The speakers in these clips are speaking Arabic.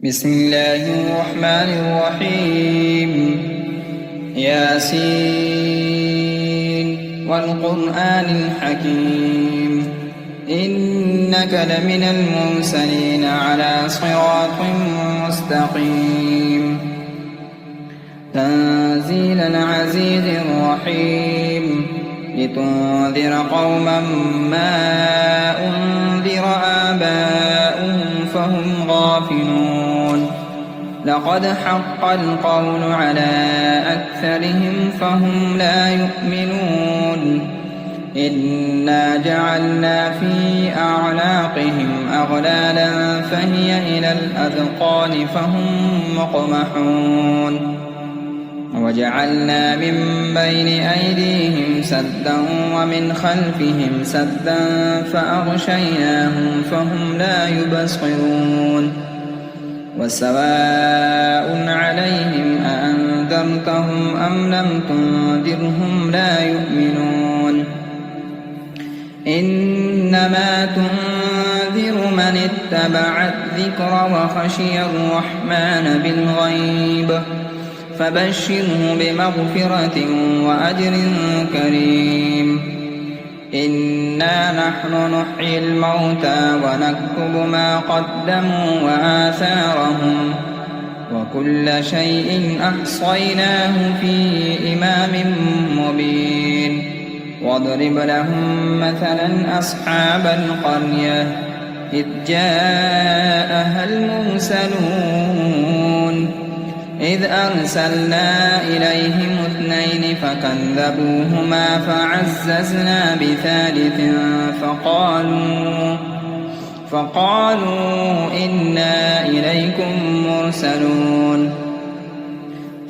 بسم الله الرحمن الرحيم ياسين والقرآن الحكيم إنك لمن المرسلين على صراط مستقيم تنزيل العزيز الرحيم لتنذر قوما ما أنذر آباؤهم فهم غافلون لقد حق القول على أكثرهم فهم لا يؤمنون إنا جعلنا في أعناقهم أغلالا فهي إلى الأذقان فهم مقمحون وجعلنا من بين أيديهم سدا ومن خلفهم سدا فأغشيناهم فهم لا يبصرون وسواء عليهم أأنذرتهم أم لم تنذرهم لا يؤمنون إنما تنذر من اتبع الذكر وخشي الرحمن بالغيب فبشره بمغفرة وأجر كريم إنا نحن نحيي الموتى ونكتب ما قدموا وآثارهم وكل شيء أحصيناه في إمام مبين واضرب لهم مثلا أصحاب القرية إذ جاءها المرسلون إذ أرسلنا إليهم 2 فكذبوهما فعززنا بثالث فقالوا إنا إليكم مرسلون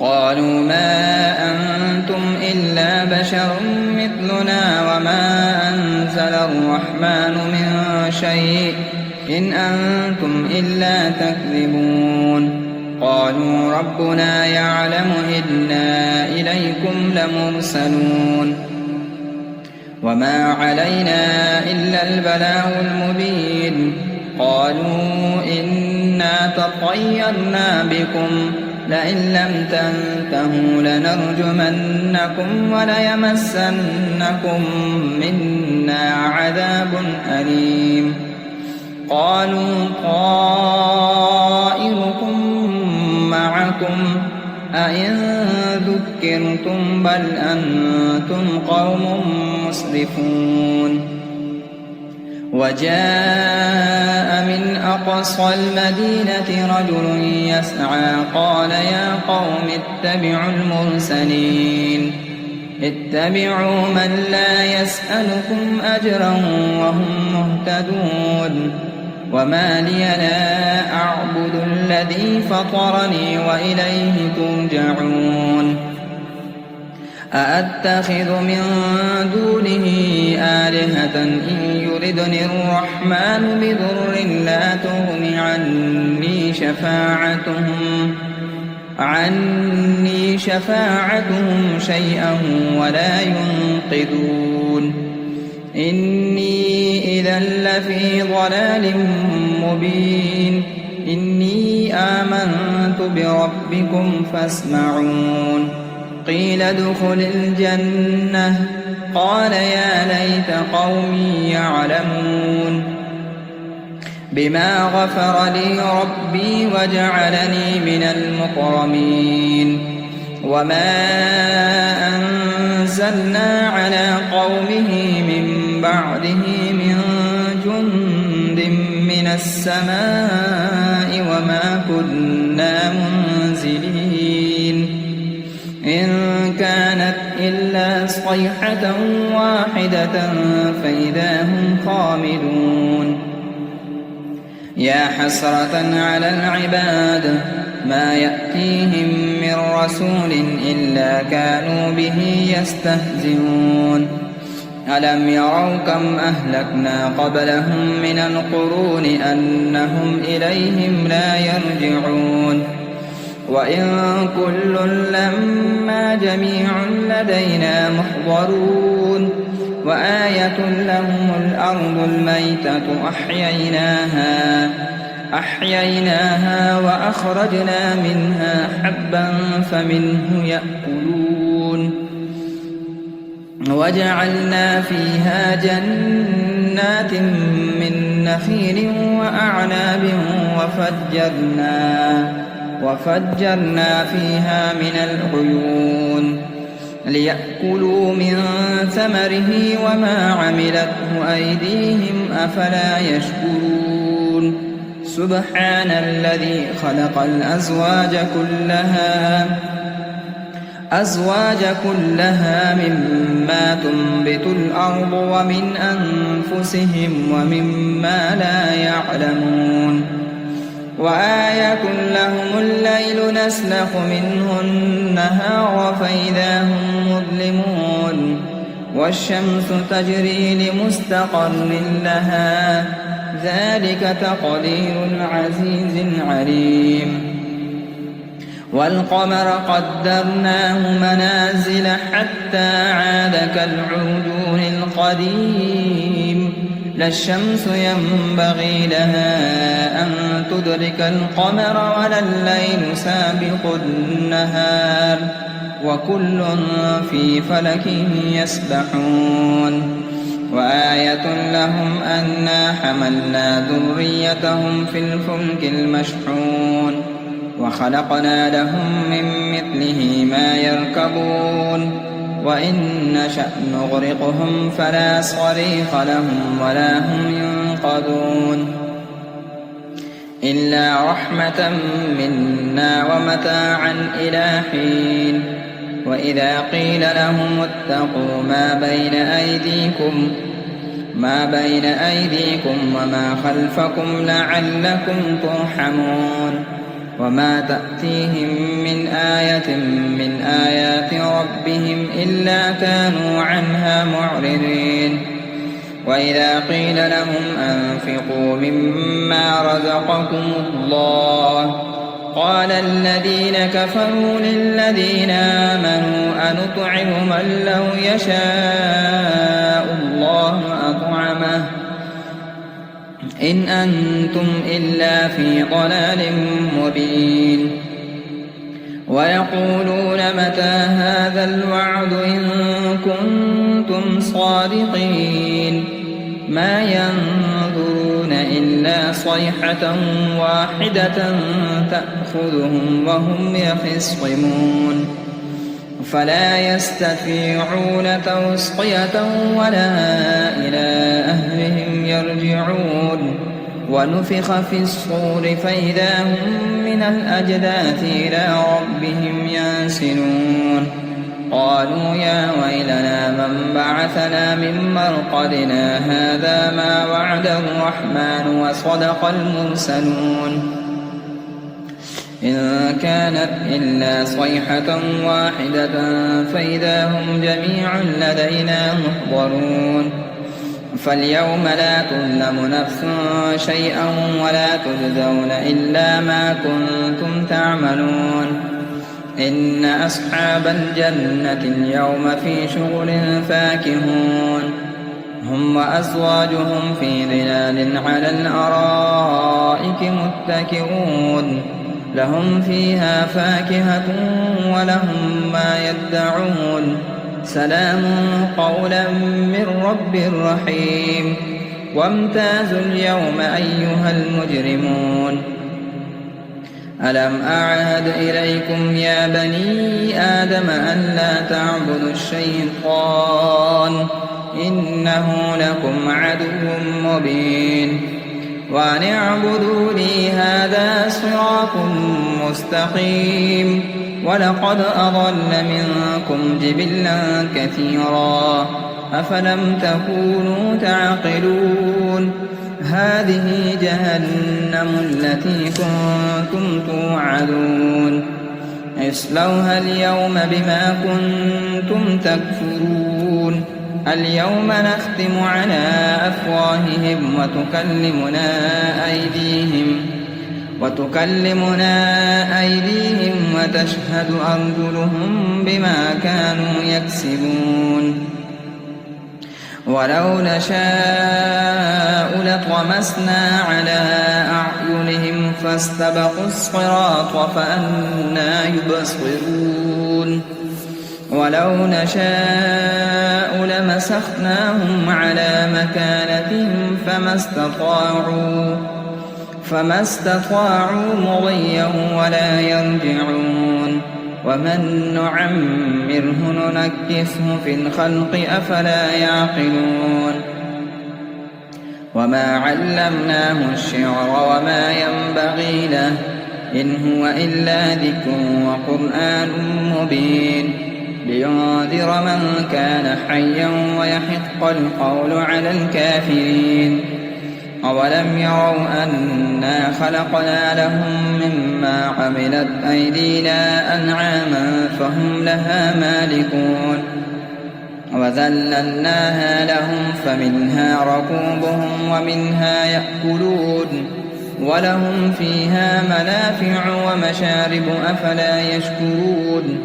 قالوا ما أنتم إلا بشر مثلنا وما أنزل الرحمن من شيء إن أنتم إلا تكذبون قالوا ربنا يعلم إنا إليكم لمرسلون وما علينا إلا البلاغ المبين قالوا إنا تطيرنا بكم لئن لم تنتهوا لنرجمنكم وليمسنكم منا عذاب أليم قالوا طائركم معكم أئن ذكرتم بل أنتم قوم مسرفون وجاء من أقصى المدينة رجل يسعى قال يا قوم اتبعوا المرسلين اتبعوا من لا يسألكم أجرا وهم مهتدون وما لي لا أعبد الذي فطرني وإليه ترجعون أأتخذ من دونه آلهة إن يردني الرحمن بضر لا تغن عني شفاعتهم شيئا ولا ينقذون إني إذا لفي ضلال مبين إني آمنت بربكم فاسمعون قيل ادخل الجنة قال يا ليت قومي يعلمون بما غفر لي ربي وجعلني من المكرمين وما أنزلنا على قومه من بعده من جند من السماء وما كنا منزلين إن كانت إلا صيحة واحدة فإذا هم خامدون يا حسرة على العباد ما يأتيهم من رسول إلا كانوا به يستهزئون ألم يروا كم أهلكنا قبلهم من القرون أنهم إليهم لا يرجعون وإن كل لما جميع لدينا محضرون وآية لهم الأرض الميتة أحييناها فأخرجنا منها حبا فمنه يأكلون وجعلنا فيها جنات من نخيل وأعناب وفجرنا فيها من العيون ليأكلوا من ثمره وما عملته أيديهم أفلا يشكرون سبحان الذي خلق الأزواج كلها مما تنبت الأرض ومن أنفسهم ومما لا يعلمون وآية لهم الليل نسلخ منه النهار فإذا هم مظلمون والشمس تجري لمستقر لها ذلك تقدير العزيز العليم والقمر قدرناه منازل حتى عاد كالعرجون القديم لا الشمس ينبغي لها أن تدرك القمر ولا الليل سابق النهار وكل في فلك يسبحون وآية لهم أنا حملنا ذريتهم في الفلك المشحون وخلقنا لهم من مثله ما يركبون وإن نشأ نغرقهم فلا صريخ لهم ولا هم ينقذون إلا رحمة منا ومتاعا إلى حين وإذا قيل لهم اتقوا ما بين أيديكم وما خلفكم لعلكم ترحمون وما تأتيهم من آية من آيات ربهم إلا كانوا عنها معرضين وإذا قيل لهم أنفقوا مما رزقكم الله قال الذين كفروا للذين آمنوا أنطعم من لو يشاء الله أطعمه إن أنتم إلا في ضلال مبين ويقولون متى هذا الوعد إن كنتم صادقين ما ينظرون إلا صيحة واحدة تأخذهم وهم يخصمون فلا يستطيعون توصية ولا إلى أهلهم يرجعون ونفخ في الصور فإذا هم من الأجداث إلى ربهم ينسلون قالوا يا ويلنا من بعثنا من مرقدنا هذا ما وعد الرحمن وصدق المرسلون إن كانت إلا صيحة واحدة فإذا هم جميع لدينا محضرون فاليوم لا تظلم نفس شيئا ولا تجزون إلا ما كنتم تعملون إن أصحاب الجنة اليوم في شغل فاكهون هم وأزواجهم في ظلال على الأرائك متكئون لهم فيها فاكهة ولهم ما يدعون سلام قولا من رب رحيم وامتازوا اليوم أيها المجرمون ألم أعهد إليكم يا بني آدم أن لا تعبدوا الشيطان إنه لكم عدو مبين وأن اعبدوني هذا صراط مستقيم ولقد أضل منكم جبلا كثيرا أفلم تكونوا تعقلون هذه جهنم التي كنتم توعدون اصلوها اليوم بما كنتم تكفرون اليوم نختم على أفواههم وتكلمنا أيديهم وتشهد أرجلهم بما كانوا يكسبون ولو نشاء لطمسنا على أعينهم فاستبقوا الصراط فأنى يبصرون ولو نشاء لمسخناهم على مكانتهم فما استطاعوا مضيا ولا يرجعون ومن نعمره ننكسه في الخلق أفلا يعقلون وما علمناه الشعر وما ينبغي له إن هو إلا ذكر وقرآن مبين لينذر من كان حيا ويحق القول على الكافرين أولم يروا أنا خلقنا لهم مما عملت أيدينا أنعاما فهم لها مالكون وذللناها لهم فمنها ركوبهم ومنها يأكلون ولهم فيها منافع ومشارب أفلا يشكرون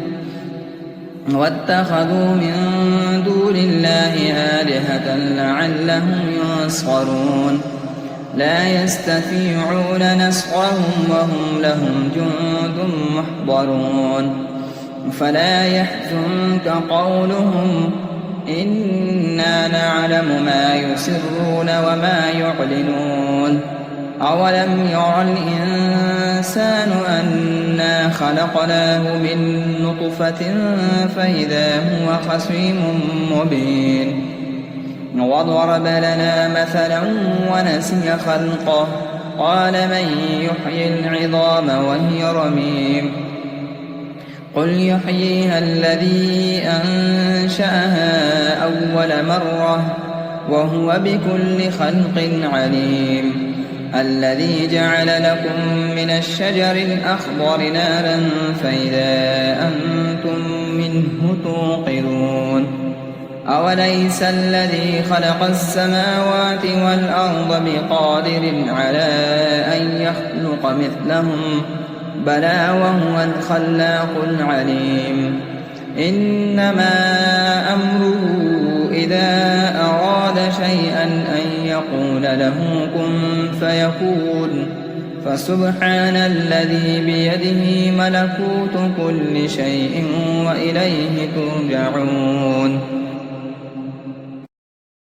واتخذوا من دون الله آلهة لعلهم ينصرون لا يستطيعون نصرهم وهم لهم جند محضرون فلا يحزنك قولهم إنا نعلم ما يسرون وما يعلنون أولم ير الإنسان أنا خلقناه من نطفة فإذا هو خصيم مبين وضرب لنا مثلا ونسي خلقه قال من يحيي العظام وهي رميم قل يحييها الذي أنشأها أول مرة وهو بكل خلق عليم الذي جعل لكم من الشجر الأخضر نارا فإذا أنتم منه توقدون أوليس الذي خلق السماوات والأرض بقادر على أن يخلق مثلهم بلى وهو الخلاق العليم إنما أمره إذا أراد شيئا أن يقول له كن فيكون فسبحان الذي بيده ملكوت كل شيء وإليه ترجعون